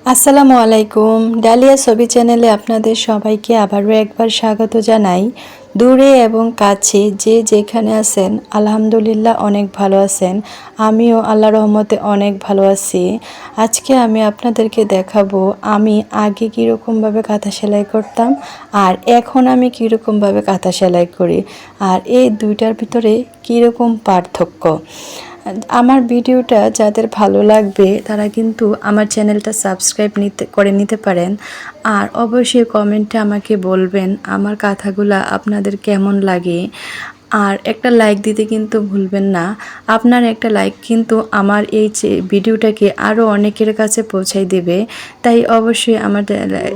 আসসালামু আলাইকুম। ডালিয়া ছবি চ্যানেলে আপনাদের সবাইকে আবারও একবার স্বাগত জানাই। দূরে এবং কাছে যে যেখানে আছেন আলহামদুলিল্লাহ অনেক ভালো আছেন। আমিও আল্লাহর রহমতে অনেক ভালো আছি। আজকে আমি আপনাদেরকে দেখাবো আমি আগে কীরকমভাবে কাঁথা সেলাই করতাম আর এখন আমি কীরকমভাবে কাঁথা সেলাই করি, আর এই দুইটার ভিতরে কীরকম পার্থক্য। আমার ভিডিওটা যাদের ভালো লাগবে তারা কিন্তু আমার চ্যানেলটা সাবস্ক্রাইব করে নিতে পারেন। আর অবশ্যই কমেন্টে আমাকে বলবেন আমার কথাগুলো আপনাদের কেমন লাগে। আর একটা লাইক দিতে কিন্তু ভুলবেন না। আপনার একটা লাইক কিন্তু আমার এই ভিডিওটাকে আরও অনেকের কাছে পৌঁছাই দেবে। তাই অবশ্যই আমার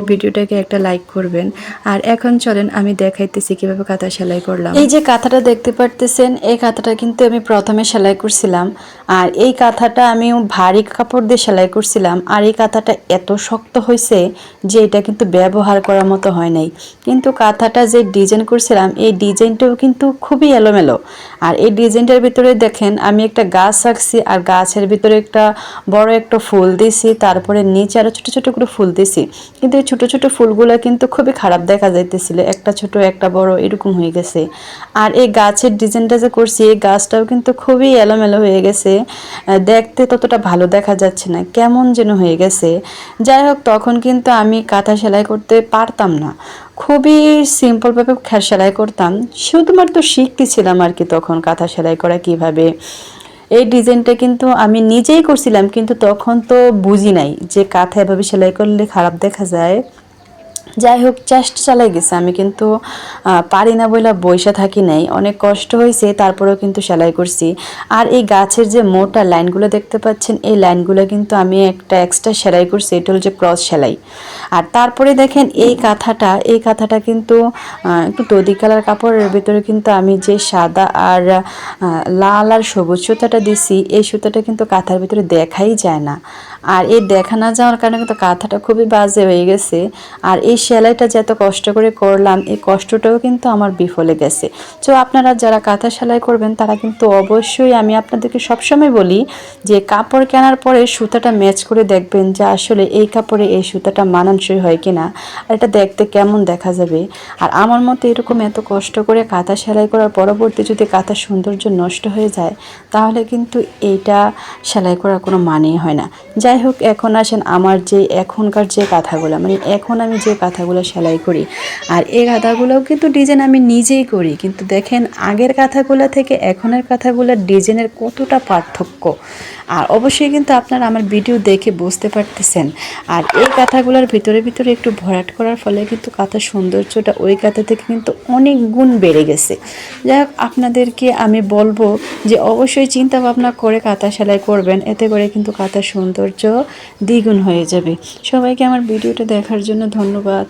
ভিডিওটাকে একটা লাইক করবেন। আর এখন চলেন আমি দেখাইতেছি কীভাবে কাঁথা সেলাই করলাম। এই যে কাঁথাটা দেখতে পারতেছেন, এই কাঁথাটা কিন্তু আমি প্রথমে সেলাই করছিলাম। আর এই কাঁথাটা আমি ভারী কাপড় দিয়ে সেলাই করছিলাম। আর এই কাঁথাটা এত শক্ত হয়েছে যে এটা কিন্তু ব্যবহার করার মতো হয় নাই। কিন্তু কাঁথাটা যে ডিজাইন করছিলাম এই ডিজাইনটাও কিন্তু খুবই এলোমেলো। আর এই ডিজাইনটার ভিতরে দেখেন আমি একটা গাছ রাখছি, আর গাছের ভিতরে একটা বড় একটা ফুল দিছি, তারপরে নিচে আরো ছোট ছোট করে ফুল দিছি। কিন্তু এই ছোট ছোট ফুলগুলো কিন্তু খুবই খারাপ দেখা যাইতেছিল, একটা ছোট একটা বড় এরকম হয়ে গেছে। আর এই গাছের ডিজাইনটা যে করছি এই গাছটাও কিন্তু খুবই এলোমেলো হয়ে গেছে, দেখতে ততটা ভালো দেখা যাচ্ছে না, কেমন যেন হয়ে গেছে। যাই হোক, তখন কিন্তু আমি কাঁথা সেলাই করতে পারতাম না, খুবই সিম্পলভাবে সেলাই করতাম, শুধুমাত্র শিখতেছিলাম আর কি তখন কাঁথা সেলাই করা কিভাবে। এই ডিজাইনটা কিন্তু আমি নিজেই করছিলাম, কিন্তু তখন তো বুঝি নাই যে কাঁথা এভাবে সেলাই করলে খারাপ দেখা যায়। যাই হোক, চেষ্টা চালাই গেছে, আমি কিন্তু পারি না বলে বইসা থাকি নাই, অনেক কষ্ট হয়েছে, তারপরেও কিন্তু সেলাই করছি। আর এই গাছের যে মোটা লাইনগুলো দেখতে পাচ্ছেন এই লাইনগুলো কিন্তু আমি একটা এক্সট্রা সেলাই করছি, এটা হল যে ক্রস সেলাই। আর তারপরে দেখেন এই কাঁথাটা কিন্তু একটু দধি কালার কাপড়ের ভিতরে কিন্তু আমি যে সাদা আর লাল আর সবুজ সুতাটা দিছি, এই সুতাটা কিন্তু কাঁথার ভিতরে দেখাই যায় না। আর এই দেখা না যাওয়ার কারণে কিন্তু কাঁথাটা খুবই বাজে হয়ে গেছে। আর এই সেলাইটা যে এত কষ্ট করে করলাম এই কষ্টটাও কিন্তু আমার বিফলে গেছে। তো আপনারা যারা কাঁথা সেলাই করবেন তারা কিন্তু অবশ্যই, আমি আপনাদেরকে সবসময় বলি যে কাপড় কেনার পরে সুতাটা ম্যাচ করে দেখবেন যে আসলে এই কাপড়ে এই সুতাটা মানানসই হয় কিনা, আর এটা দেখতে কেমন দেখা যাবে। আর আমার মতে এরকম এত কষ্ট করে কাঁথা সেলাই করার পরবর্তী যদি কাঁথার সৌন্দর্য নষ্ট হয়ে যায় তাহলে কিন্তু এইটা সেলাই করার কোনো মানেই হয় না। যাই হোক, এখন আসেন আমার যে এখনকার যে কাঁথাগুলো, মানে এখন আমি যে কাঁথাগুলো সেলাই করি, আর এই কাঁথাগুলোও কিন্তু ডিজাইন আমি নিজেই করি। কিন্তু দেখেন আগের কাঁথাগুলো থেকে এখনের কাঁথাগুলোর ডিজাইনের কতটা পার্থক্য। আর অবশ্যই কিন্তু আপনারা আমার ভিডিও দেখে বুঝতে পারতেছেন। আর এই কাঁথাগুলোর ভিতরে ভিতরে একটু ভরাট করার ফলে কিন্তু কাঁথার সৌন্দর্যটা ওই কাঁথা থেকে কিন্তু অনেক গুণ বেড়ে গেছে। যাই হোক, আপনাদেরকে আমি বলবো যে অবশ্যই চিন্তা ভাবনা করে কাঁথা সেলাই করবেন, এতে করে কিন্তু কাঁথার সৌন্দর্য দ্বিগুণ হয়ে যাবে। সবাইকে আমার ভিডিওটা দেখার জন্য ধন্যবাদ।